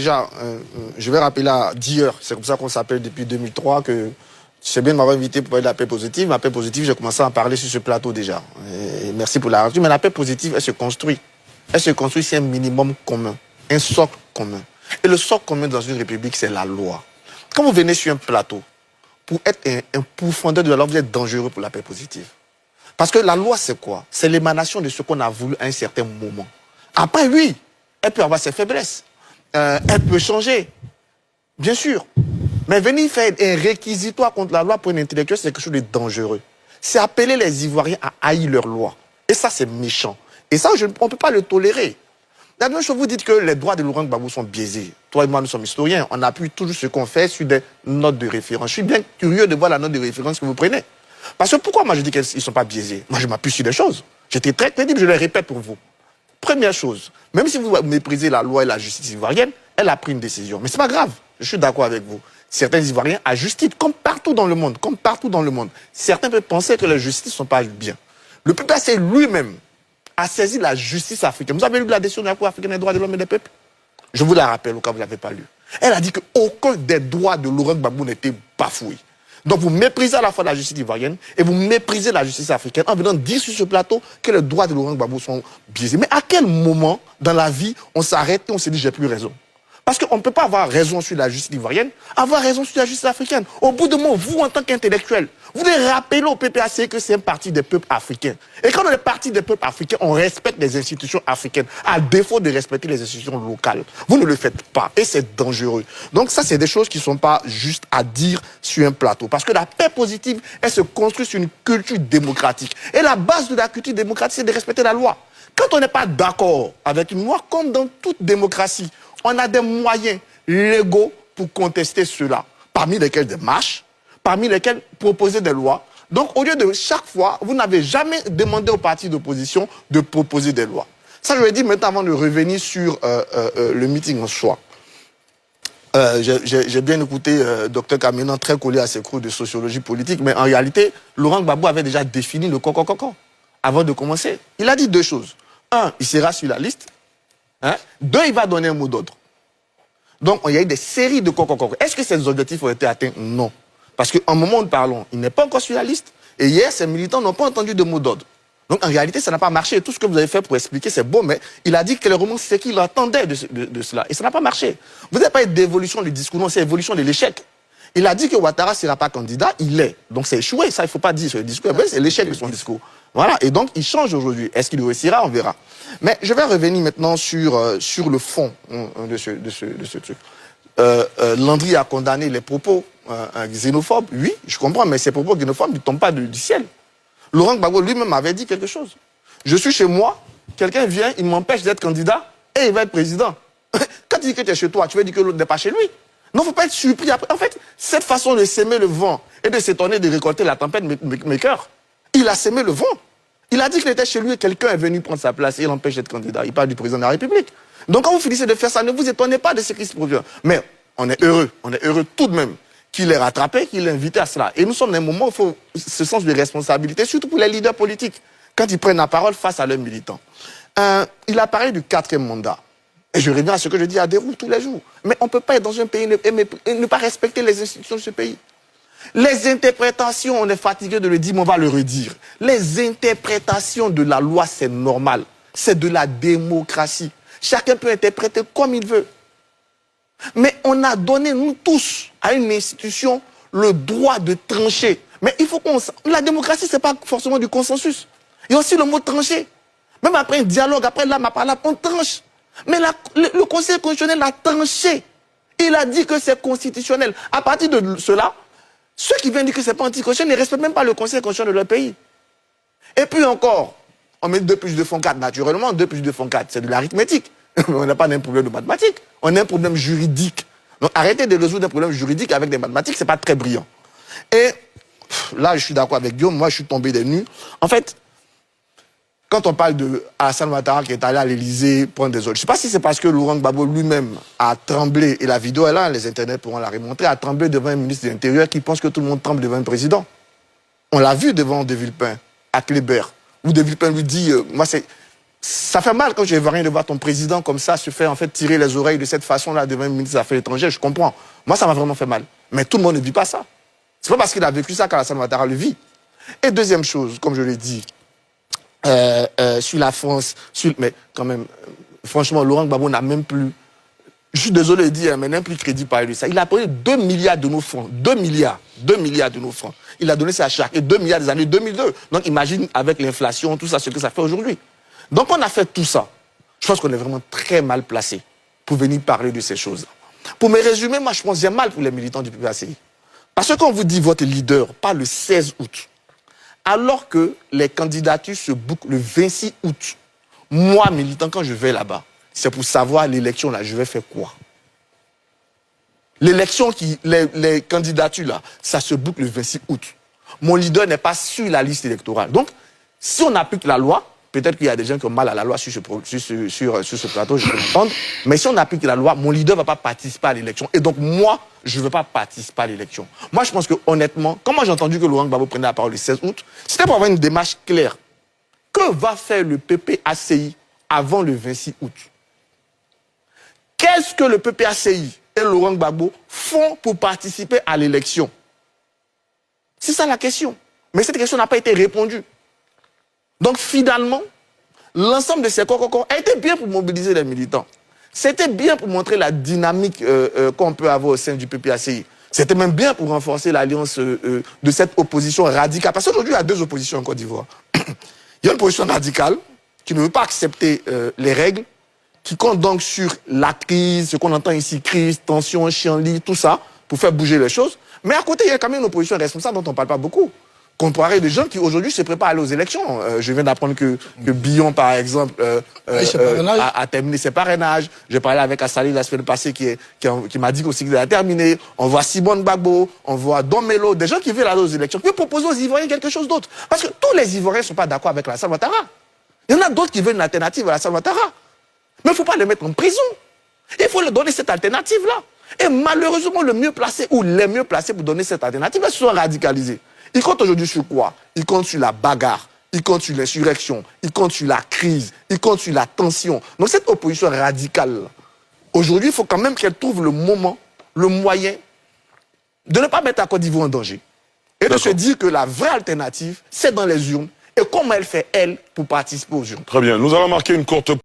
déjà, je vais rappeler d'hier, c'est comme ça qu'on s'appelle depuis 2003, que c'est bien de m'avoir invité pour parler de la paix positive. Ma paix positive, j'ai commencé à en parler sur ce plateau déjà. Et merci pour la radio. Mais la paix positive, elle se construit. Elle se construit sur un minimum commun, un socle commun. Et le socle commun dans une république, c'est la loi. Quand vous venez sur un plateau, pour être un pourfendeur de la loi, vous êtes dangereux pour la paix positive. Parce que la loi, c'est quoi? C'est l'émanation de ce qu'on a voulu à un certain moment. Après, oui, elle peut avoir ses faiblesses. Elle peut changer, bien sûr. Mais venir faire un réquisitoire contre la loi pour un intellectuel, c'est quelque chose de dangereux. C'est appeler les Ivoiriens à haïr leur loi. Et ça, c'est méchant. Et ça, on ne peut pas le tolérer. La dernière chose, vous dites que les droits de Laurent Gbagbo sont biaisés. Toi et moi, nous sommes historiens. On appuie toujours ce qu'on fait sur des notes de référence. Je suis bien curieux de voir la note de référence que vous prenez. Parce que pourquoi moi je dis qu'ils ne sont pas biaisés? Moi, je m'appuie sur des choses. J'étais très crédible, je les répète pour vous. Première chose, même si vous méprisez la loi et la justice ivoirienne, elle a pris une décision. Mais ce n'est pas grave, je suis d'accord avec vous. Certains Ivoiriens à justice, comme partout dans le monde, certains peuvent penser que la justice ne sont pas bien. Le PPAC lui-même a saisi la justice africaine. Vous avez lu la décision de la Cour africaine des droits de l'homme et des peuples? Je vous la rappelle au cas où vous ne l'avez pas lu. Elle a dit qu'aucun des droits de Laurent Gbagbo n'était bafoué. Donc vous méprisez à la fois la justice ivoirienne et vous méprisez la justice africaine en venant dire sur ce plateau que les droits de Laurent Gbagbo sont biaisés. Mais à quel moment dans la vie on s'arrête et on se dit j'ai plus raison? Parce qu'on ne peut pas avoir raison sur la justice ivoirienne, avoir raison sur la justice africaine. Au bout d'un moment, vous en tant qu'intellectuel, vous devez rappeler au PPAC que c'est un parti des peuples africains. Et quand on est parti des peuples africains, on respecte les institutions africaines, à défaut de respecter les institutions locales. Vous ne le faites pas et c'est dangereux. Donc ça, c'est des choses qui ne sont pas justes à dire sur un plateau. Parce que la paix positive, elle se construit sur une culture démocratique. Et la base de la culture démocratique, c'est de respecter la loi. Quand on n'est pas d'accord avec une loi, comme dans toute démocratie, on a des moyens légaux pour contester cela, parmi lesquels des marches, parmi lesquels proposer des lois. Donc, au lieu de chaque fois, vous n'avez jamais demandé aux partis d'opposition de proposer des lois. Ça, je vais dire maintenant avant de revenir sur le meeting en soi. J'ai bien écouté Dr Kamenan, très collé à ses cours de sociologie politique, mais en réalité, Laurent Gbagbo avait déjà défini le coco avant de commencer. Il a dit deux choses. Un, il sera sur la liste. Hein? Deux, il va donner un mot d'ordre. Donc, il y a eu des séries de coco. Est-ce que ces objectifs ont été atteints? Non. Parce qu'en moment où nous parlons, il n'est pas encore sur la liste. Et hier, ces militants n'ont pas entendu de mot d'ordre. Donc, en réalité, ça n'a pas marché. Tout ce que vous avez fait pour expliquer, c'est beau, mais il a dit que le roman, c'est qu'il attendait de cela. Et ça n'a pas marché. Vous n'avez pas eu d'évolution du discours, non, c'est l'évolution de l'échec. Il a dit que Ouattara ne sera pas candidat, il l'est. Donc, c'est échoué. Ça, il ne faut pas dire sur le discours. C'est l'échec de son discours. Voilà. Et donc, il change aujourd'hui. Est-ce qu'il réussira? On verra. Mais je vais revenir maintenant sur le fond de ce truc. Landry a condamné les propos xénophobes. Oui, je comprends, mais ces propos xénophobes ne tombent pas du ciel. Laurent Gbagbo lui-même avait dit quelque chose. Je suis chez moi, quelqu'un vient, il m'empêche d'être candidat et il va être président. Quand tu dis que tu es chez toi, tu veux dire que l'autre n'est pas chez lui. Non, il ne faut pas être surpris. En fait, cette façon de s'aimer le vent et de s'étonner de récolter la tempête maker, il a sémé le vent. Il a dit qu'il était chez lui et quelqu'un est venu prendre sa place et il l'empêche d'être candidat. Il parle du président de la République. Donc quand vous finissez de faire ça, ne vous étonnez pas de ce qui se produit. Mais on est heureux tout de même qu'il ait rattrapé, qu'il ait invité à cela. Et nous sommes dans un moment où il faut ce sens de responsabilité, surtout pour les leaders politiques, quand ils prennent la parole face à leurs militants. Il a parlé du 4e mandat. Et je reviens à ce que je dis à Déroule tous les jours. Mais on ne peut pas être dans un pays et ne pas respecter les institutions de ce pays. Les interprétations, on est fatigué de le dire, mais on va le redire. Les interprétations de la loi, c'est normal. C'est de la démocratie. Chacun peut interpréter comme il veut. Mais on a donné, nous tous, à une institution, le droit de trancher. Mais il faut qu'on... La démocratie, ce n'est pas forcément du consensus. Il y a aussi le mot trancher. Même après un dialogue, après l'âme à parole, on tranche. Mais le Conseil constitutionnel a tranché. Il a dit que c'est constitutionnel. À partir de cela, ceux qui viennent dire que ce n'est pas anticonstitutionnel ne respectent même pas le Conseil constitutionnel de leur pays. Et puis encore, on met 2 plus 2 font 4. Naturellement, 2 plus 2 font 4, c'est de l'arithmétique. On n'a pas un problème de mathématiques. On a un problème juridique. Donc arrêtez de résoudre un problème juridique avec des mathématiques, ce n'est pas très brillant. Et là, je suis d'accord avec Guillaume, moi je suis tombé des nues. En fait, quand on parle de Alassane Ouattara qui est allé à l'Élysée prendre des ordres, je ne sais pas si c'est parce que Laurent Gbagbo lui-même a tremblé, et la vidéo est là, les internets pourront la remontrer, a tremblé devant un ministre de l'Intérieur qui pense que tout le monde tremble devant un président. On l'a vu devant De Villepin, à Kléber, où De Villepin lui dit, moi c'est Ça fait mal quand tu es ivoirien de voir ton président comme ça se faire en fait tirer les oreilles de cette façon-là devant un ministre des Affaires étrangères, je comprends. Moi, ça m'a vraiment fait mal. Mais tout le monde ne vit pas ça. C'est pas parce qu'il a vécu ça qu'Alassane Ouattara le vit. Et deuxième chose, comme je l'ai dit, sur la France, mais quand même, franchement, Laurent Gbagbo n'a même plus, je suis désolé de dire, mais n'a plus de crédit par de ça. Il a pris 2 milliards de nos francs, 2 milliards de nos francs. Il a donné ça à chaque, et 2 milliards des années 2002. Donc imagine avec l'inflation, tout ça, ce que ça fait aujourd'hui. Donc on a fait tout ça. Je pense qu'on est vraiment très mal placé pour venir parler de ces choses-là. Pour me résumer, moi je pense que j'ai mal pour les militants du PPACI. Parce que quand on vous dit votre leader part le 16 août, alors que les candidatures se bouclent le 26 août, moi, militant, quand je vais là-bas, c'est pour savoir l'élection là, je vais faire quoi? L'élection, les candidatures là, ça se boucle le 26 août. Mon leader n'est pas sur la liste électorale. Donc, si on applique la loi, peut-être qu'il y a des gens qui ont mal à la loi sur ce plateau, je peux l'entendre. Mais si on applique la loi, mon leader ne va pas participer à l'élection. Et donc, moi, je ne veux pas participer à l'élection. Moi, je pense que, honnêtement, quand moi j'ai entendu que Laurent Gbagbo prenait la parole le 16 août, c'était pour avoir une démarche claire. Que va faire le PPACI avant le 26 août? Qu'est-ce que le PPACI et Laurent Gbagbo font pour participer à l'élection? C'est ça la question. Mais cette question n'a pas été répondue. Donc finalement, l'ensemble de ces corps a été bien pour mobiliser les militants. C'était bien pour montrer la dynamique qu'on peut avoir au sein du PPACI. C'était même bien pour renforcer l'alliance de cette opposition radicale. Parce qu'aujourd'hui, il y a deux oppositions en Côte d'Ivoire. Il y a une opposition radicale qui ne veut pas accepter les règles, qui compte donc sur la crise, ce qu'on entend ici, crise, tension, chienlit, tout ça, pour faire bouger les choses. Mais à côté, il y a quand même une opposition responsable dont on ne parle pas beaucoup. Comparé des gens qui aujourd'hui se préparent à aller aux élections. Je viens d'apprendre que Billon, par exemple, a terminé ses parrainages. J'ai parlé avec Assali la semaine passée qui m'a dit aussi qu'il a terminé. On voit Simone Gbagbo, on voit Don Melo, des gens qui veulent aller aux élections, qui veulent proposer aux Ivoiriens quelque chose d'autre. Parce que tous les Ivoiriens ne sont pas d'accord avec Alassane Ouattara. Il y en a d'autres qui veulent une alternative à Alassane Ouattara. Mais il ne faut pas les mettre en prison. Il faut leur donner cette alternative-là. Et malheureusement, le mieux placé ou les mieux placés pour donner cette alternative, ils sont radicalisés. Ils comptent aujourd'hui sur quoi? Ils comptent sur la bagarre, ils comptent sur l'insurrection, ils comptent sur la crise, ils comptent sur la tension. Donc cette opposition radicale, aujourd'hui, il faut quand même qu'elle trouve le moment, le moyen de ne pas mettre la Côte d'Ivoire en danger. Et de se dire que la vraie alternative, c'est dans les urnes. Et comment elle fait, elle, pour participer aux urnes. Très bien. Nous allons marquer une courte